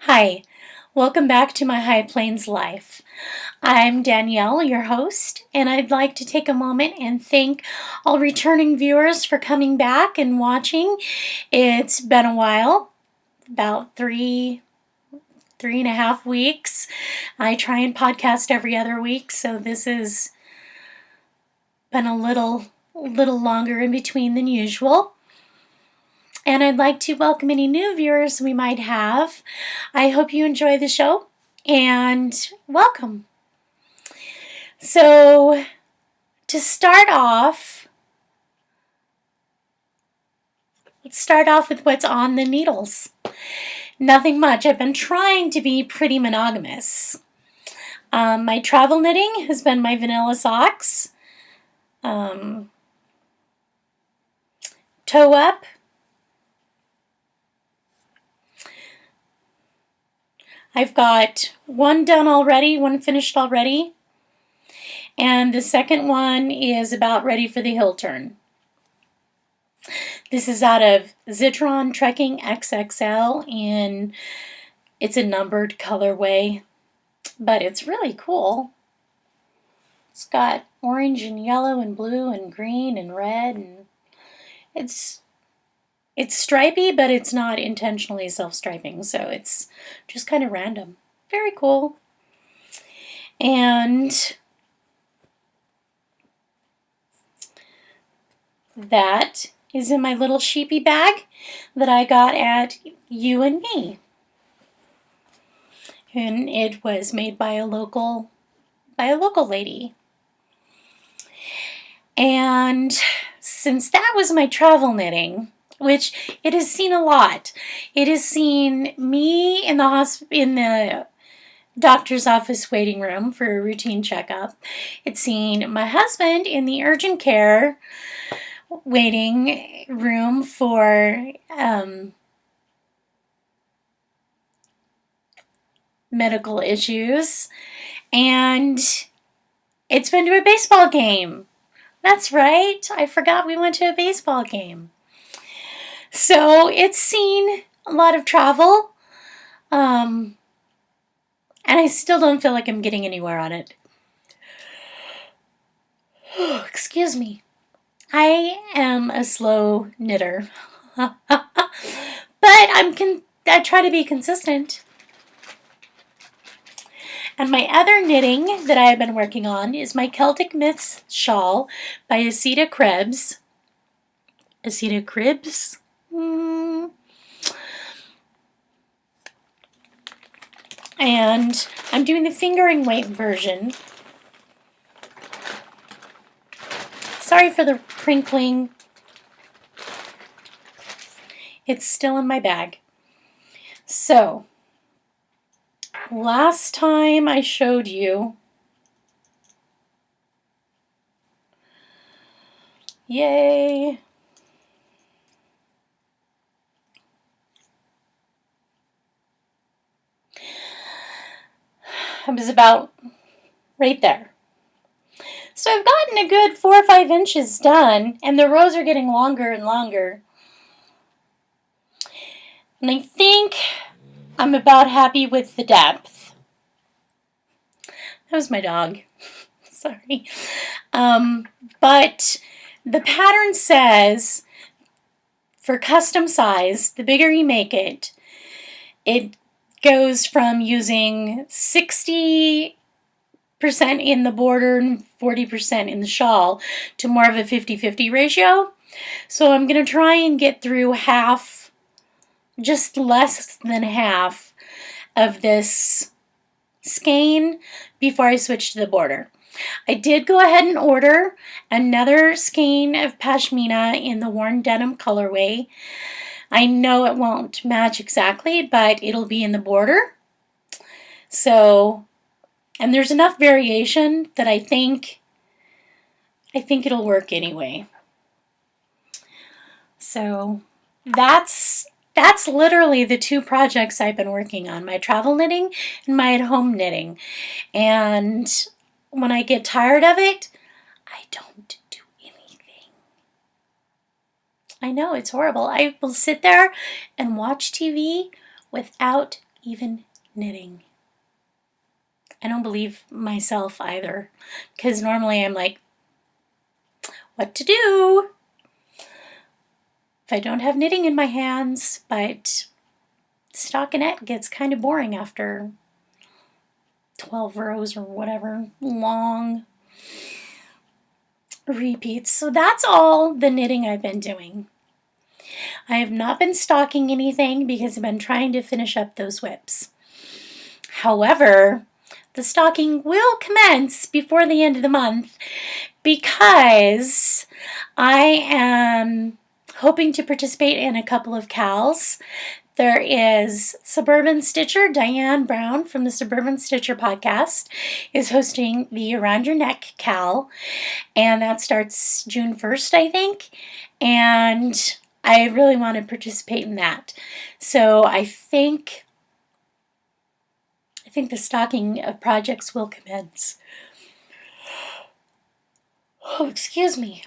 Hi, welcome back to my High Plains Life. I'm Danielle, your host, and I'd like to take a moment and thank all returning viewers for coming back and watching. It's been a while, about three and a half weeks. I try and podcast every other week, so this has been a little longer in between than usual. And I'd like to welcome any new viewers we might have. I hope you enjoy the show and welcome. So, to start off, let's start off with what's on the needles. Nothing much. I've been trying to be pretty monogamous. My travel knitting has been my vanilla socks, toe up, I've got one done already, one finished already, and the second one is about ready for the hill turn. This is out of Zitron Trekking XXL, and it's a numbered colorway, but it's really cool. It's got orange and yellow and blue and green and red, and it's stripy, but it's not intentionally self-striping, so it's just kind of random. Very cool. And that is in my little sheepy bag that I got at You and Me. And it was made by a local lady. And since that was my travel knitting, which it has seen a lot. It has seen me in the doctor's office waiting room for a routine checkup. It's seen my husband in the urgent care waiting room for medical issues. And it's been to a baseball game. That's right. I forgot we went to a baseball game. So it's seen a lot of travel. And I still don't feel like I'm getting anywhere on it. Excuse me. I am a slow knitter. But I try to be consistent. And my other knitting that I have been working on is my Celtic Myths shawl by Asita Krebs. Asita Cribs? And I'm doing the fingering weight version. Sorry for the crinkling. It's still in my bag. So, last time I showed you, yay, I was about right there. So I've gotten a good 4 or 5 inches done, and the rows are getting longer and longer. And I think I'm about happy with the depth. That was my dog. Sorry. But the pattern says for custom size, the bigger you make it, it goes from using 60% in the border and 40% in the shawl to more of a 50-50 ratio. So I'm going to try and get through half, just less than half of this skein before I switch to the border. I did go ahead and order another skein of pashmina in the worn denim colorway. I know it won't match exactly, but it'll be in the border. So, and there's enough variation that I think it'll work anyway. So, that's literally the 2 projects I've been working on, my travel knitting and my at-home knitting. And when I get tired of it, I don't do anything. I know, it's horrible. I will sit there and watch TV without even knitting. I don't believe myself either, because normally I'm like, what to do if I don't have knitting in my hands? But stockinette gets kind of boring after 12 rows or whatever, long repeats. So that's all the knitting I've been doing. I have not been stocking anything because I've been trying to finish up those whips. However, the stocking will commence before the end of the month because I am hoping to participate in a couple of CALs. There is Suburban Stitcher, Diane Brown from the Suburban Stitcher podcast is hosting the Around Your Neck CAL, and that starts June 1st, I think, and I really want to participate in that. So I think the stocking of projects will commence. Oh, excuse me.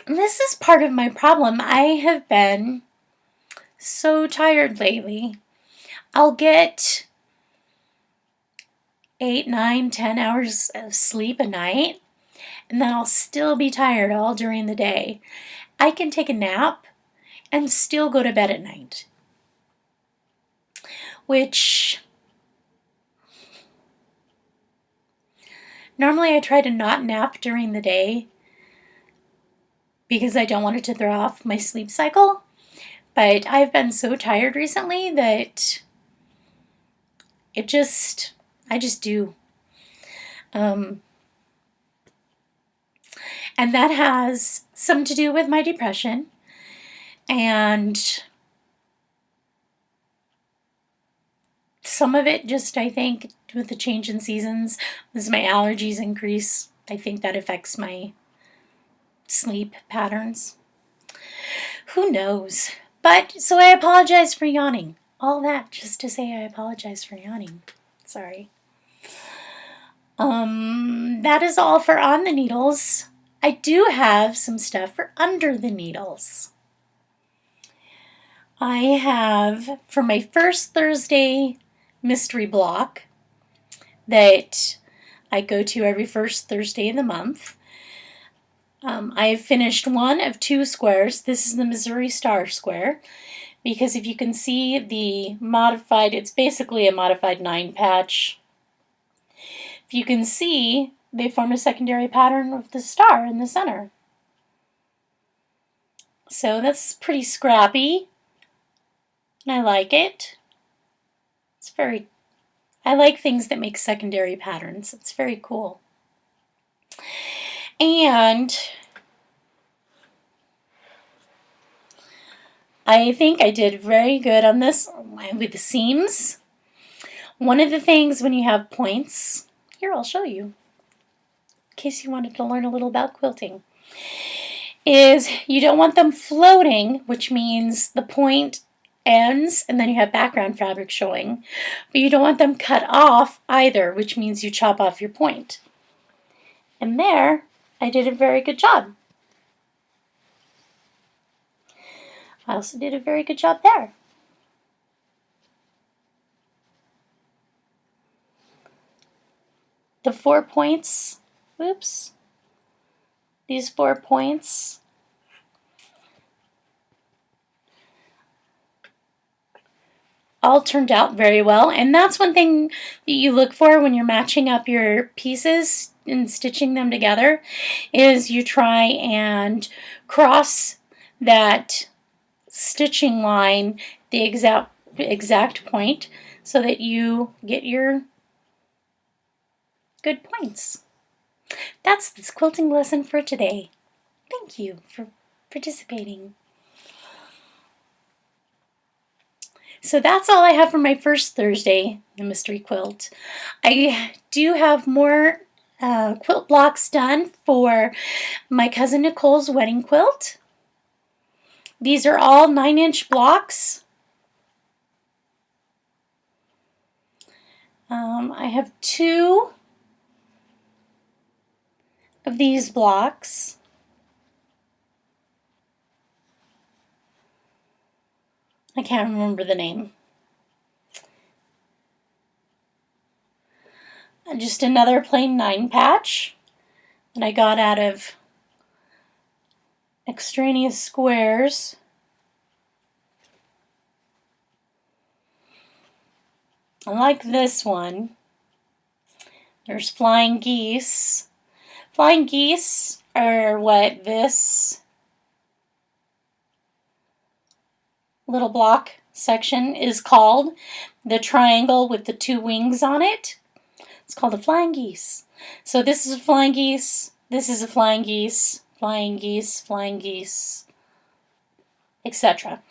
This is part of my problem. I have been so tired lately. I'll get 8, 9, 10 hours of sleep a night, and then I'll still be tired all during the day. I can take a nap and still go to bed at night, which normally I try to not nap during the day because I don't want it to throw off my sleep cycle. But I've been so tired recently that I just do. And that has some to do with my depression, and some of it just, I think, with the change in seasons, as my allergies increase, I think that affects my sleep patterns. Who knows? But, so I apologize for yawning. All that just to say I apologize for yawning. Sorry. That is all for on the needles. I do have some stuff for under the needles. I have, for my first Thursday mystery block that I go to every first Thursday of the month, I have finished one of 2 squares. This is the Missouri Star Square, because if you can see the modified, it's basically a modified 9 patch. If you can see, they form a secondary pattern with the star in the center. So that's pretty scrappy, and I like it. I like things that make secondary patterns. It's very cool. And I think I did very good on this with the seams. One of the things when you have points, here I'll show you, in case you wanted to learn a little about quilting, is you don't want them floating, which means the point ends and then you have background fabric showing, but you don't want them cut off either, which means you chop off your point. And there, I did a very good job. I also did a very good job there. The 4 points, oops, these 4 points all turned out very well, and that's one thing that you look for when you're matching up your pieces and stitching them together, is you try and cross that stitching line the exact point so that you get your good points. That's this quilting lesson for today. Thank you for participating. So that's all I have for my first Thursday, the mystery quilt. I do have more quilt blocks done for my cousin Nicole's wedding quilt. These are all 9-inch blocks. I have 2 of these blocks. I can't remember the name. just another plain 9 patch that I got out of Extraneous Squares. I like this one. There's flying geese. Flying geese are what this little block section is called. The triangle with the 2 wings on it. It's called a flying geese. So this is a flying geese. This is a flying geese. Flying geese. Flying geese. Etc.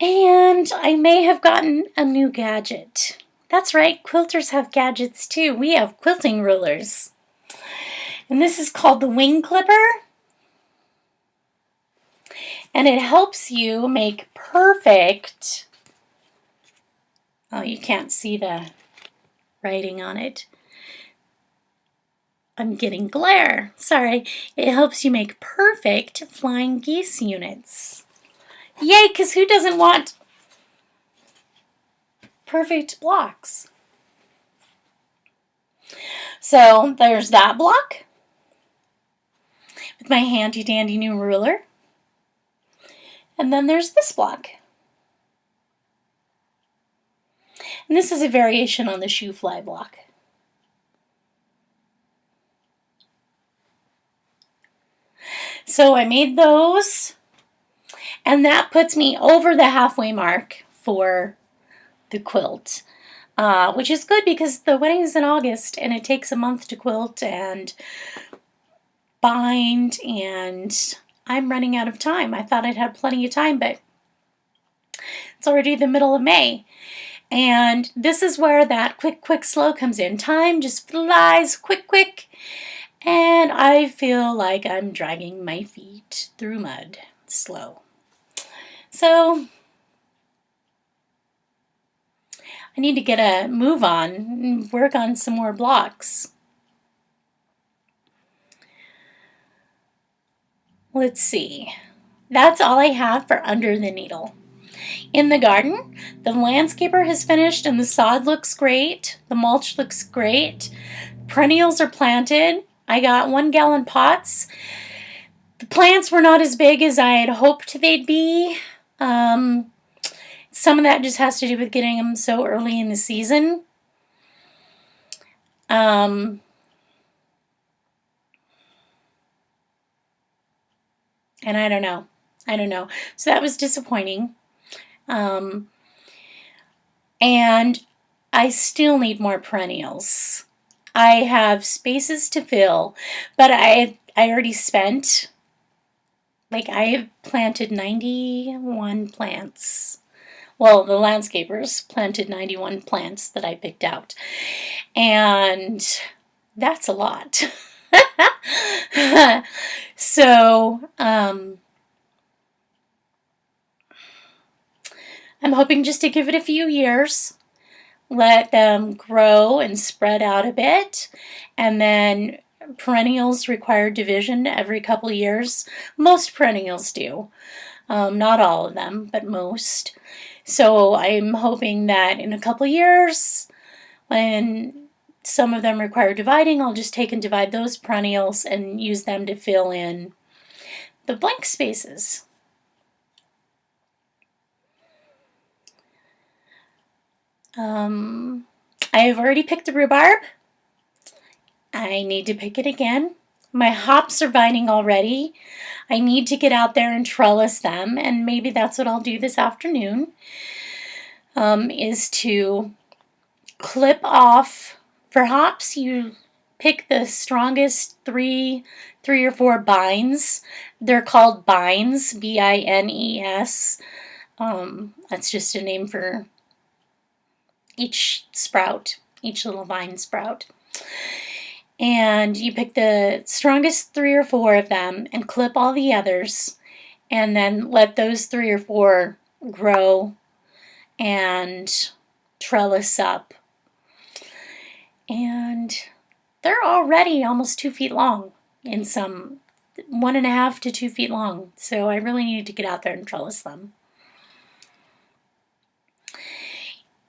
And I may have gotten a new gadget. That's right, quilters have gadgets too. We have quilting rulers. And this is called the wing clipper. And it helps you make perfect, oh, you can't see the writing on it. I'm getting glare, sorry. It helps you make perfect flying geese units. Yay, because who doesn't want perfect blocks? So there's that block with my handy dandy new ruler. And then there's this block. And this is a variation on the shoe fly block. So I made those, and that puts me over the halfway mark for the quilt, which is good because the wedding is in August and it takes a month to quilt and bind, and I'm running out of time. I thought I'd have plenty of time, but it's already the middle of May. And this is where that quick, quick, slow comes in. Time just flies quick, quick. And I feel like I'm dragging my feet through mud slow. So I need to get a move on and work on some more blocks. Let's see. That's all I have for under the needle. In the garden, the landscaper has finished and the sod looks great. The mulch looks great. Perennials are planted. I got 1-gallon pots. The plants were not as big as I had hoped they'd be. Some of that just has to do with getting them so early in the season. And I don't know. So that was disappointing. And I still need more perennials. I have spaces to fill, but I already spent, like, I have planted 91 plants. Well, the landscapers planted 91 plants that I picked out. And that's a lot. So, I'm hoping just to give it a few years, let them grow and spread out a bit, and then perennials require division every couple of years. Most perennials do. Not all of them, but most. So I'm hoping that in a couple of years, when some of them require dividing, I'll just take and divide those perennials and use them to fill in the blank spaces. I have already picked the rhubarb. I need to pick it again. My hops are vining already. I need to get out there and trellis them, and maybe that's what I'll do this afternoon, is to clip off. For hops, you pick the strongest three or four bines. They're called bines, B-I-N-E-S. That's just a name for each sprout, each little vine sprout. And you pick the strongest 3 or 4 of them and clip all the others, and then let those 3 or 4 grow and trellis up. And they're already almost 2 feet long, in some 1.5 to 2 feet long. So I really need to get out there and trellis them.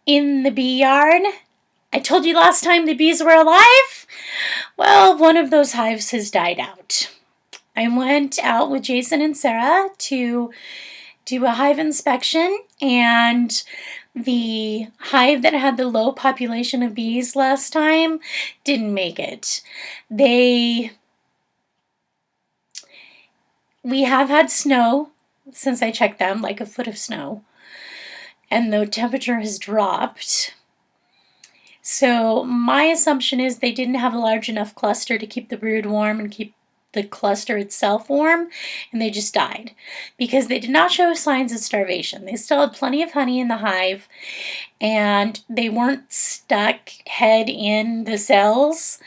In the bee yard, I told you last time the bees were alive. Well, one of those hives has died out. I went out with Jason and Sarah to do a hive inspection, and the hive that had the low population of bees last time didn't make it. We have had snow since I checked them, like a foot of snow, and the temperature has dropped. So my assumption is they didn't have a large enough cluster to keep the brood warm and keep the cluster itself warm, and they just died because they did not show signs of starvation. They still had plenty of honey in the hive, and they weren't stuck head in the cells.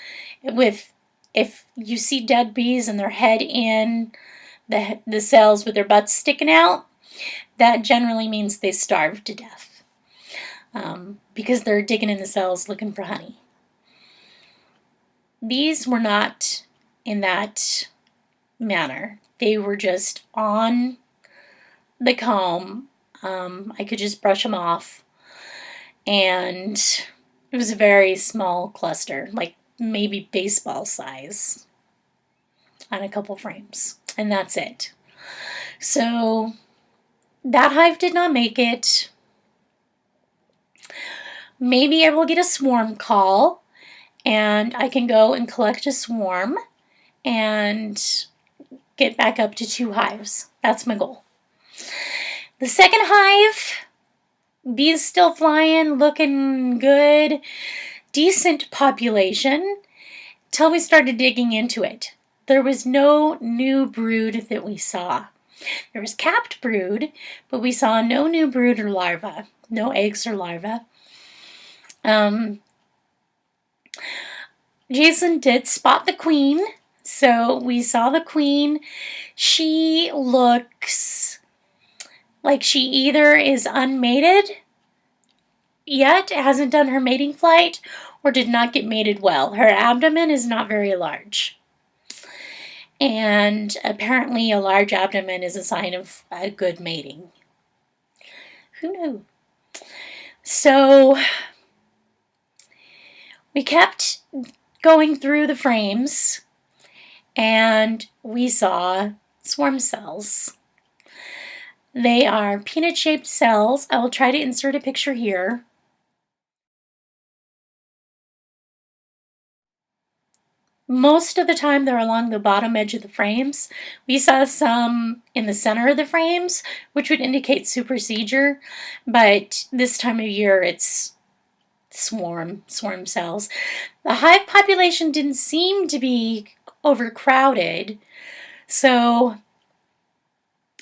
If you see dead bees and their head in the cells with their butts sticking out, that generally means they starved to death. Because they're digging in the cells looking for honey. These were not in that manner. They were just on the comb. I could just brush them off. And it was a very small cluster, like maybe baseball size, on a couple frames. And that's it. So that hive did not make it. Maybe I will get a swarm call, and I can go and collect a swarm and get back up to 2 hives. That's my goal. The second hive, bees still flying, looking good, decent population, till we started digging into it. There was no new brood that we saw. There was capped brood, but we saw no new brood or larva, no eggs or larvae. Jason did spot the queen, so we saw the queen. She looks like she either is unmated yet, hasn't done her mating flight, or did not get mated well. Her abdomen is not very large. And apparently a large abdomen is a sign of a good mating. Who knew? So we kept going through the frames, and we saw swarm cells. They are peanut-shaped cells. I will try to insert a picture here. Most of the time they're along the bottom edge of the frames. We saw some in the center of the frames, which would indicate supersedure, but this time of year it's swarm cells. The hive population didn't seem to be overcrowded, so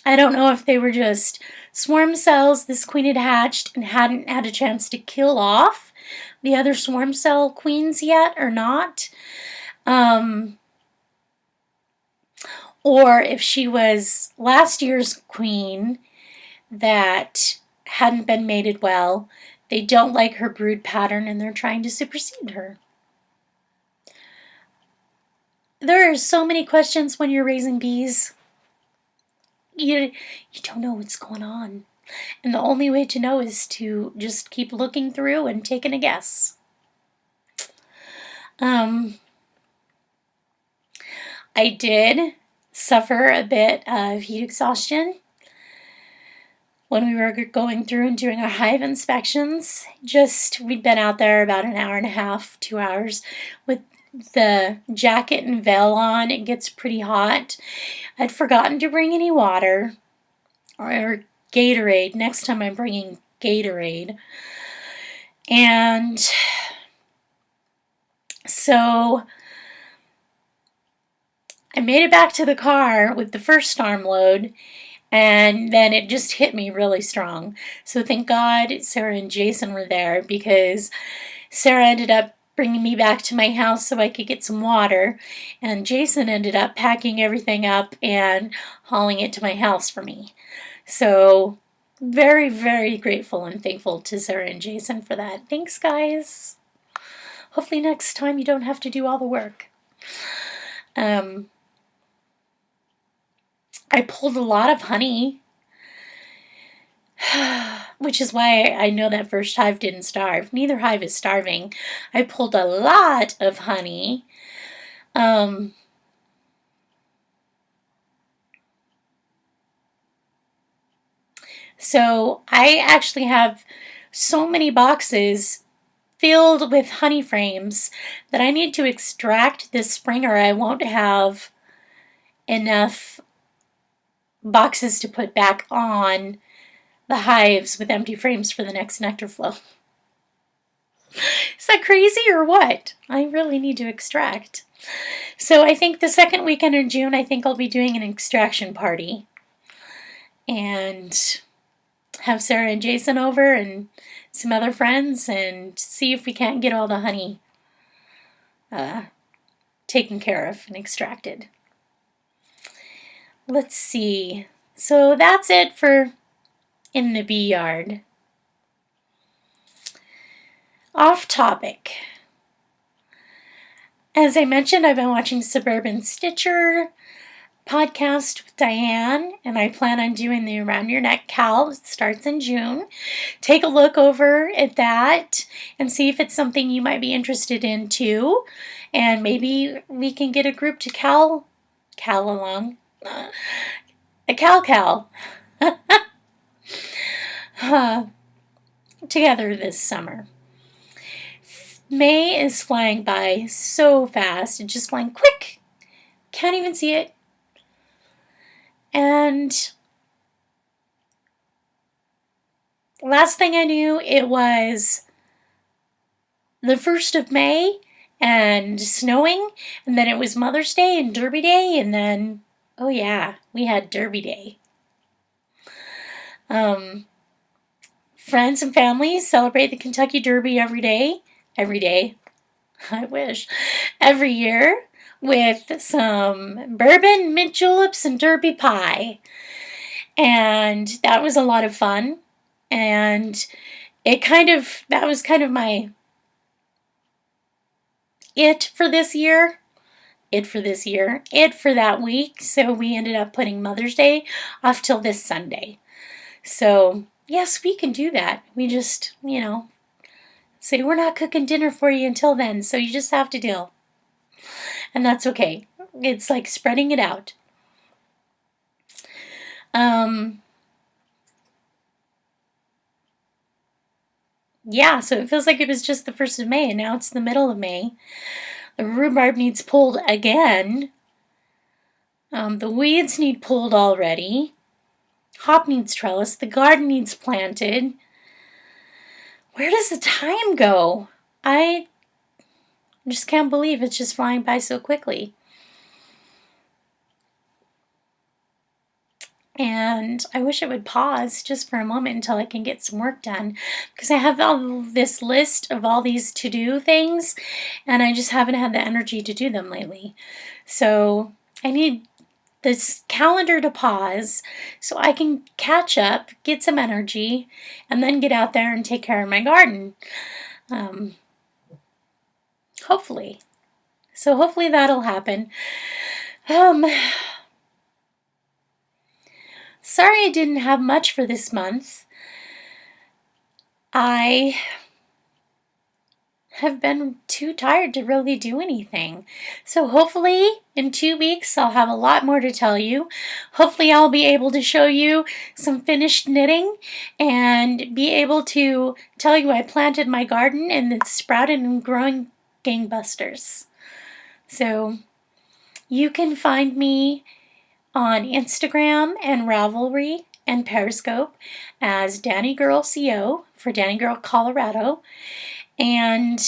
I don't know if they were just swarm cells this queen had hatched and hadn't had a chance to kill off the other swarm cell queens yet or not. Or if she was last year's queen that hadn't been mated well, they don't like her brood pattern and they're trying to supersede her. There are so many questions when you're raising bees. You don't know what's going on. And the only way to know is to just keep looking through and taking a guess. I did suffer a bit of heat exhaustion when we were going through and doing our hive inspections. We'd been out there about an hour and a half, 2 hours with the jacket and veil on. It gets pretty hot. I'd forgotten to bring any water or Gatorade. Next time I'm bringing Gatorade. And so I made it back to the car with the first arm load, and then it just hit me really strong. So thank God Sarah and Jason were there, because Sarah ended up bringing me back to my house so I could get some water, and Jason ended up packing everything up and hauling it to my house for me. So very, very grateful and thankful to Sarah and Jason for that. Thanks, guys. Hopefully next time you don't have to do all the work. I pulled a lot of honey. which is why I know that first hive didn't starve. Neither hive is starving. I pulled a lot of honey. So I actually have so many boxes filled with honey frames that I need to extract this spring, or I won't have enough boxes to put back on the hives with empty frames for the next nectar flow. Is that crazy or what? I really need to extract. So I think the second weekend in June, I think I'll be doing an extraction party. And have Sarah and Jason over and some other friends and see if we can't get all the honey taken care of and extracted. Let's see. So that's it for in the bee yard. Off topic. As I mentioned, I've been watching Suburban Stitcher podcast with Diane, and I plan on doing the Around Your Neck Cal. It starts in June. Take a look over at that and see if it's something you might be interested in too. And maybe we can get a group to cal along. A cal. Together this summer. May is flying by so fast. It's just flying quick. Can't even see it. And last thing I knew, it was the 1st of May and snowing, and then it was Mother's Day and Derby Day, and then, oh yeah, we had Derby Day. Friends and family celebrate the Kentucky Derby every day, I wish, every year, with some bourbon, mint juleps, and derby pie. And that was a lot of fun. And that was kind of my it for this year. It for that week. So we ended up putting Mother's Day off till this Sunday. So yes, we can do that. We just, say we're not cooking dinner for you until then. So you just have to deal. And that's okay. It's like spreading it out. Yeah, so it feels like it was just the 1st of May, and now it's the middle of May. The rhubarb needs pulled again. The weeds need pulled already. Hop needs trellis. The garden needs planted. Where does the time go? I just can't believe it's just flying by so quickly. And I wish it would pause just for a moment until I can get some work done, because I have all this list of all these to-do things, and I just haven't had the energy to do them lately. So I need this calendar to pause so I can catch up, get some energy, and then get out there and take care of my garden. Hopefully. So hopefully that'll happen. Sorry I didn't have much for this month. I have been too tired to really do anything. So hopefully in 2 weeks I'll have a lot more to tell you. Hopefully I'll be able to show you some finished knitting and be able to tell you I planted my garden and it's sprouted and growing gangbusters. So you can find me on Instagram and Ravelry and Periscope as Danny Girl CO for Danny Girl Colorado. And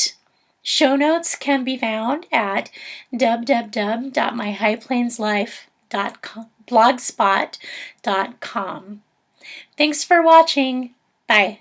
show notes can be found at www.myhighplainslife.blogspot.com. Thanks for watching. Bye.